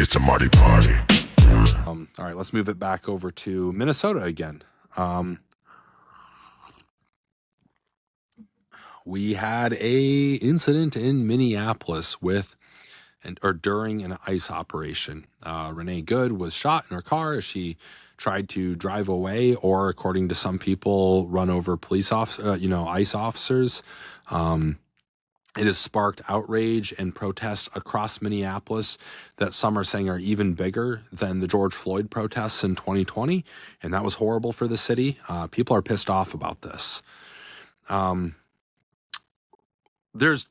It's a Marty party. All right, let's move it back over to Minnesota again. We had a incident in Minneapolis during an ICE operation. Renee Good was shot in her car as she tried to drive away, or according to some people, run over police ICE officers. It has sparked outrage and protests across Minneapolis that some are saying are even bigger than the George Floyd protests in 2020. And that was horrible for the city. People are pissed off about this. There's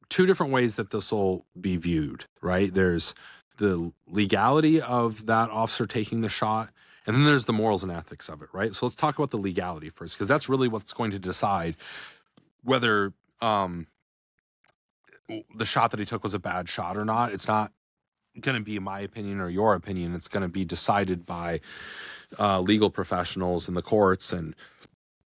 two different ways that this will be viewed, right? There's the legality of that officer taking the shot, and then there's the morals and ethics of it, right? So let's talk about the legality first, because that's really what's going to decide whether the shot that he took was a bad shot or not. It's not going to be my opinion or your opinion. It's going to be decided by legal professionals in the courts and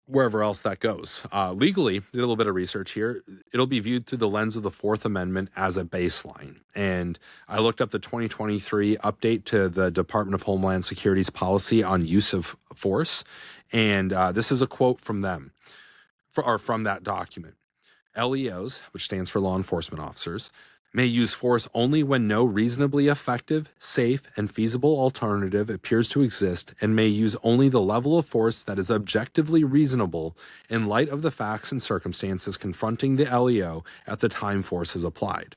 wherever else that goes. Legally, did a little bit of research here. It'll be viewed through the lens of the Fourth Amendment as a baseline. And I looked up the 2023 update to the Department of Homeland Security's policy on use of force. And this is a quote from them, from that document. LEOs, which stands for law enforcement officers, may use force only when no reasonably effective, safe, and feasible alternative appears to exist, and may use only the level of force that is objectively reasonable in light of the facts and circumstances confronting the LEO at the time force is applied.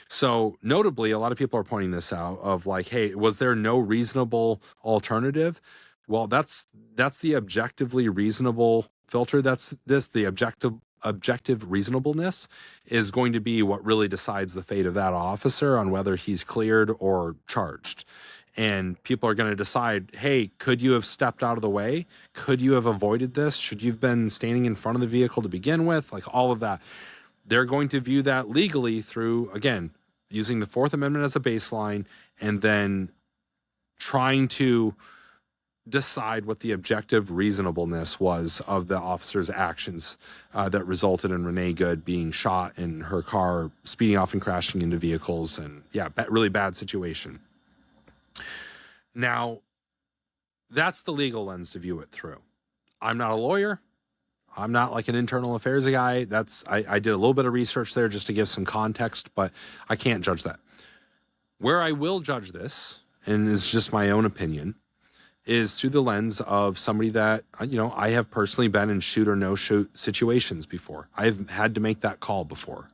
So notably, a lot of people are pointing this out of like, hey, was there no reasonable alternative? Well, that's the objectively reasonable filter. The objective reasonableness is going to be what really decides the fate of that officer on whether he's cleared or charged. And people are going to decide, hey, could you have stepped out of the way? Could you have avoided this? Should you have been standing in front of the vehicle to begin with? Like all of that. They're going to view that legally through, again, using the Fourth Amendment as a baseline and then trying to decide what the objective reasonableness was of the officer's actions that resulted in Renee Good being shot in her car, speeding off and crashing into vehicles, and really bad situation. Now, that's the legal lens to view it through. I'm not a lawyer. I'm not like an internal affairs guy. I did a little bit of research there just to give some context, but I can't judge that. Where I will judge this, and it's just my own opinion, is through the lens of somebody that, I have personally been in shoot or no shoot situations before. I've had to make that call before.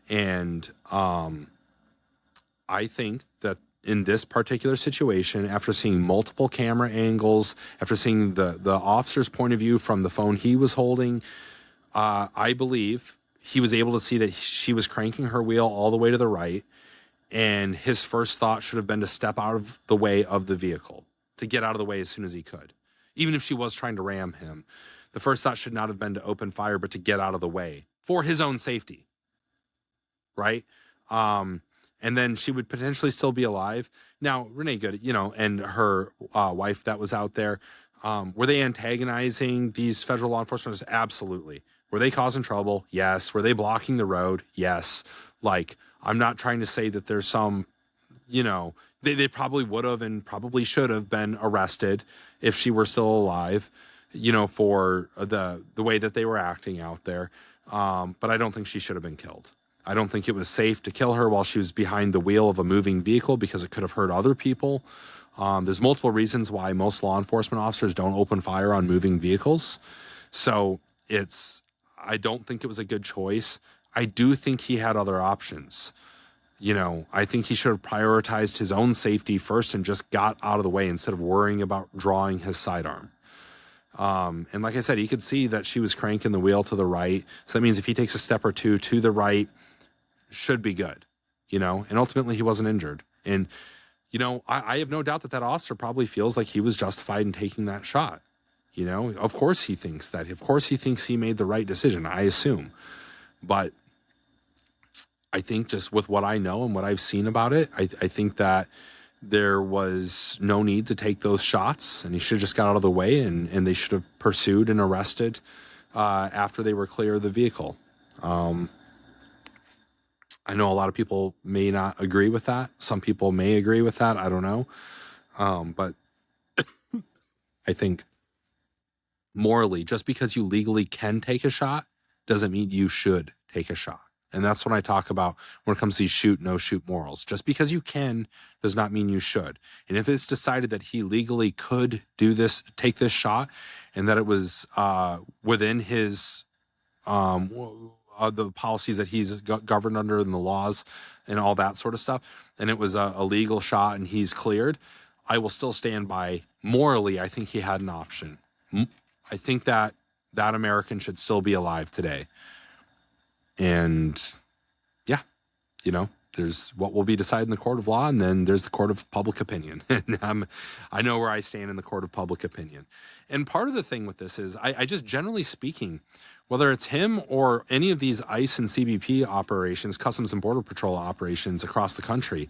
And I think that in this particular situation, after seeing multiple camera angles, after seeing the officer's point of view from the phone he was holding, I believe he was able to see that she was cranking her wheel all the way to the right. And his first thought should have been to step out of the way of the vehicle, to get out of the way as soon as he could. Even if she was trying to ram him, the first thought should not have been to open fire, but to get out of the way for his own safety, right? And then she would potentially still be alive. Now, Renee Good, and her wife that was out there, were they antagonizing these federal law enforcement? Absolutely. Were they causing trouble? Yes. Were they blocking the road? Yes. Like, I'm not trying to say that there's some, they probably would have and probably should have been arrested if she were still alive, for the way that they were acting out there. But I don't think she should have been killed. I don't think it was safe to kill her while she was behind the wheel of a moving vehicle because it could have hurt other people. There's multiple reasons why most law enforcement officers don't open fire on moving vehicles. So I don't think it was a good choice. I do think he had other options. I think he should have prioritized his own safety first and just got out of the way instead of worrying about drawing his sidearm. And like I said, he could see that she was cranking the wheel to the right. So that means if he takes a step or two to the right, should be good, and ultimately he wasn't injured. And, I have no doubt that officer probably feels like he was justified in taking that shot. Of course he thinks that. Of course he thinks he made the right decision, I assume. But I think just with what I know and what I've seen about it, I think that there was no need to take those shots, and he should have just got out of the way, and they should have pursued and arrested after they were clear of the vehicle. I know a lot of people may not agree with that. Some people may agree with that. I don't know. But I think morally, just because you legally can take a shot doesn't mean you should take a shot. And that's what I talk about when it comes to these shoot, no shoot morals. Just because you can does not mean you should. And if it's decided that he legally could do this, take this shot, and that it was within his the policies that he's governed under and the laws and all that sort of stuff, and it was a legal shot and he's cleared, I will still stand by morally. I think he had an option. I think that American should still be alive today. And yeah, there's what will be decided in the court of law, and then there's the court of public opinion. And I know where I stand in the court of public opinion. And part of the thing with this is I just, generally speaking, whether it's him or any of these ICE and CBP operations, Customs and Border Patrol operations across the country,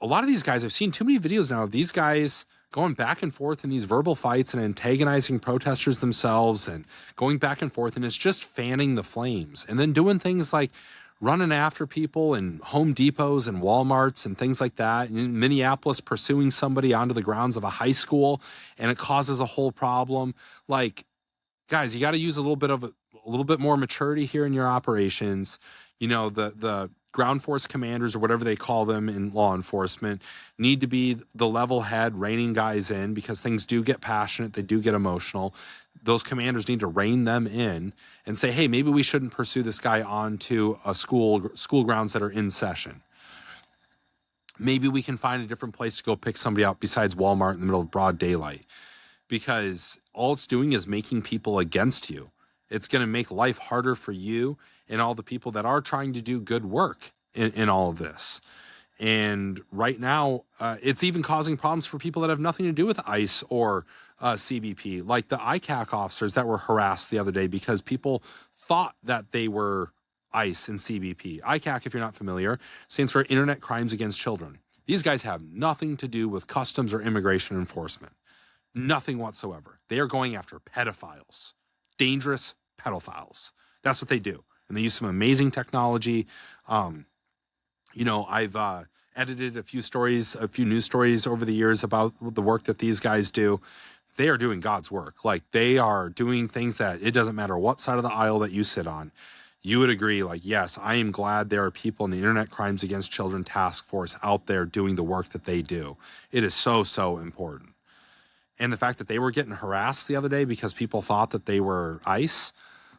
a lot of these guys, I've seen too many videos now of these guys going back and forth in these verbal fights and antagonizing protesters themselves and going back and forth. And it's just fanning the flames, and then doing things like running after people in Home Depots and Walmarts and things like that. In Minneapolis, pursuing somebody onto the grounds of a high school, and it causes a whole problem. Like, guys, you got to use a little bit more maturity here in your operations. The ground force commanders, or whatever they call them in law enforcement, need to be the level head reining guys in, because things do get passionate. They do get emotional. Those commanders need to rein them in and say, hey, maybe we shouldn't pursue this guy onto a school grounds that are in session. Maybe we can find a different place to go pick somebody out besides Walmart in the middle of broad daylight, because all it's doing is making people against you. It's going to make life harder for you and all the people that are trying to do good work in all of this. And right now, it's even causing problems for people that have nothing to do with ICE or CBP, like the ICAC officers that were harassed the other day because people thought that they were ICE and CBP. ICAC, if you're not familiar, stands for Internet Crimes Against Children. These guys have nothing to do with customs or immigration enforcement. Nothing whatsoever. They are going after pedophiles, dangerous pedophiles. That's what they do. And they use some amazing technology. I've edited a few news stories over the years about the work that these guys do. They are doing God's work. Like, they are doing things that it doesn't matter what side of the aisle that you sit on. You would agree, like, yes, I am glad there are people in the Internet Crimes Against Children Task Force out there doing the work that they do. It is so, so important. And the fact that they were getting harassed the other day because people thought that they were ICE,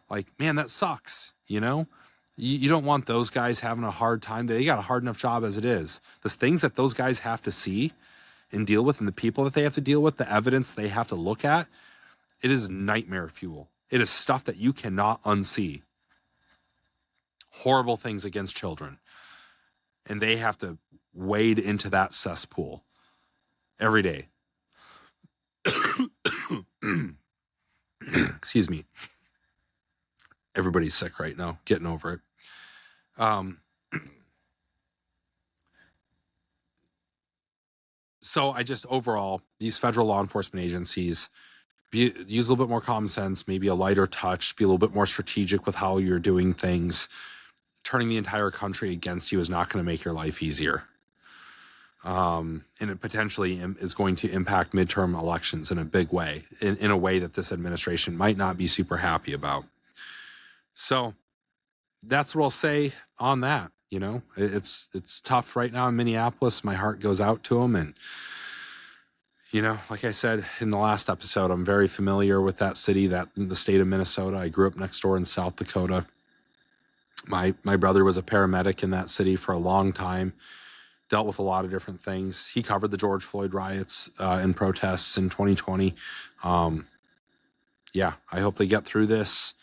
like, man, that sucks, You don't want those guys having a hard time. They got a hard enough job as it is. The things that those guys have to see and deal with, and the people that they have to deal with, the evidence they have to look at, it is nightmare fuel. It is stuff that you cannot unsee. Horrible things against children. And they have to wade into that cesspool every day. Excuse me. Everybody's sick right now, getting over it. So I just, overall, these federal law enforcement agencies, use a little bit more common sense, maybe a lighter touch, be a little bit more strategic with how you're doing things. Turning the entire country against you is not going to make your life easier. And it potentially is going to impact midterm elections in a big way, in a way that this administration might not be super happy about. So that's what I'll say on that. It's tough right now in Minneapolis. My heart goes out to them. And, like I said in the last episode, I'm very familiar with that city, the state of Minnesota. I grew up next door in South Dakota. My brother was a paramedic in that city for a long time, dealt with a lot of different things. He covered the George Floyd riots and protests in 2020. I hope they get through this.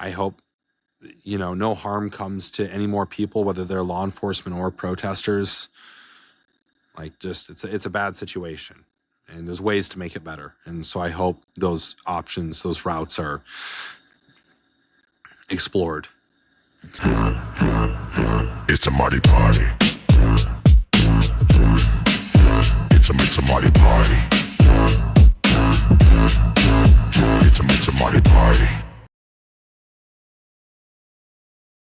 I hope, no harm comes to any more people, whether they're law enforcement or protesters. Like, just, it's a bad situation, and there's ways to make it better. And so I hope those options, those routes are explored. It's a Marty party. It's a Marty party.